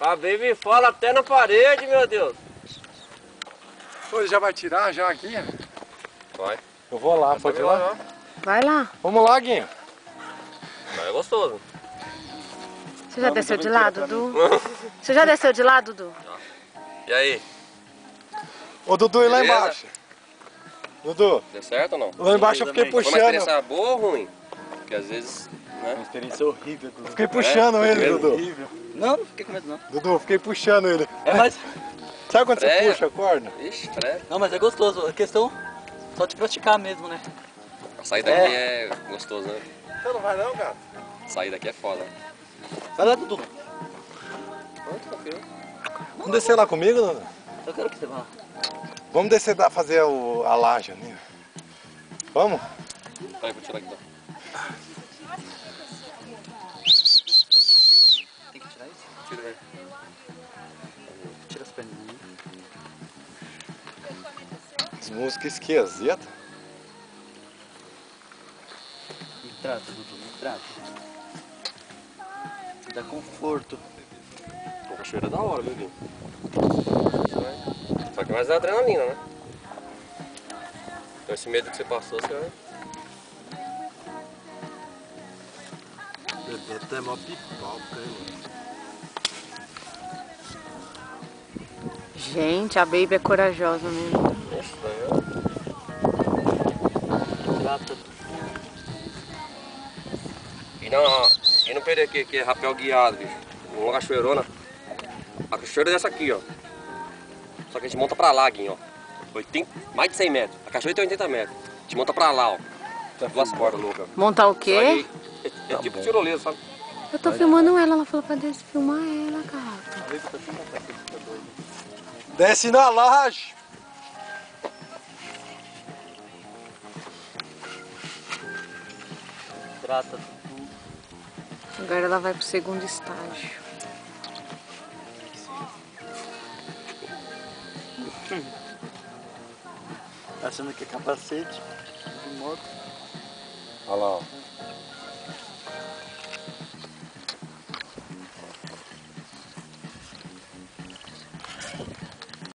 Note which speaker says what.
Speaker 1: A Baby fala até na parede, meu Deus.
Speaker 2: Pô, já vai tirar já aqui?
Speaker 1: Vai.
Speaker 2: Eu vou lá, pode ir lá?
Speaker 3: Vai lá.
Speaker 2: Vamos lá, Guinho.
Speaker 1: Mas é gostoso.
Speaker 3: Você já desceu de lá, Dudu? Você já desceu de lá, Dudu?
Speaker 1: E aí?
Speaker 2: Ô, Dudu, e lá
Speaker 1: Beleza?
Speaker 2: embaixo? Dudu,
Speaker 1: Deu certo ou não?
Speaker 2: lá embaixo eu fiquei
Speaker 1: Foi uma
Speaker 2: puxando.
Speaker 1: experiência boa ou ruim? Porque às vezes, né?
Speaker 4: Uma experiência horrível. Dudu.
Speaker 2: Fiquei puxando
Speaker 1: É?
Speaker 2: ele,
Speaker 1: Foi
Speaker 2: Dudu.
Speaker 4: Horrível. Não, não fiquei com medo não.
Speaker 2: Dudu, fiquei puxando ele.
Speaker 4: É, mas...
Speaker 2: Sabe quando você
Speaker 1: Freia.
Speaker 2: puxa a corda?
Speaker 1: Ixi, credo.
Speaker 4: Não, mas é gostoso. A questão só de praticar mesmo, né?
Speaker 1: Sair daqui é gostoso, né?
Speaker 2: Você não vai não, gato?
Speaker 1: Sair daqui é foda.
Speaker 4: Vai lá, Dudu.
Speaker 1: Pronto, tranquilo.
Speaker 2: Vamos descer lá comigo, Dudu?
Speaker 4: Eu quero que você vá lá.
Speaker 2: Vamos descer lá fazer a laje ali. Vamos?
Speaker 1: Peraí, vou tirar aqui então.
Speaker 4: Tem que tirar isso?
Speaker 1: Tira aí.
Speaker 4: Tira as perninhas.
Speaker 2: As músicas esquisitas.
Speaker 4: Me trata, Dudu, me trata. Me dá conforto.
Speaker 1: A cachoeira é da hora, viu, Guinho? Só que mais é adrenalina, né? Então esse medo que você passou, você vai...
Speaker 2: Bebê até mó pipoca, hein,
Speaker 3: Gente, a Baby é corajosa mesmo.
Speaker 1: Nossa, daí
Speaker 4: Me trata.
Speaker 1: E não perder aqui, que é rapel guiado, bicho. Uma cachoeirona. A cachoeira é dessa aqui, ó. Só que a gente monta pra lá, Guinho, ó. Mais de 100 metros. A cachoeira tem 80 metros. A gente monta pra lá, ó. Duas cordas loucas.
Speaker 3: Montar o quê?
Speaker 1: É tipo tirolesa, sabe?
Speaker 3: Eu tô filmando ela falou pra descer filmar ela, gata.
Speaker 2: Desce na laje.
Speaker 4: Trata, Dudu.
Speaker 3: Agora ela vai pro segundo estágio.
Speaker 4: Achando que é capacete de moto.
Speaker 2: Olha lá, ó.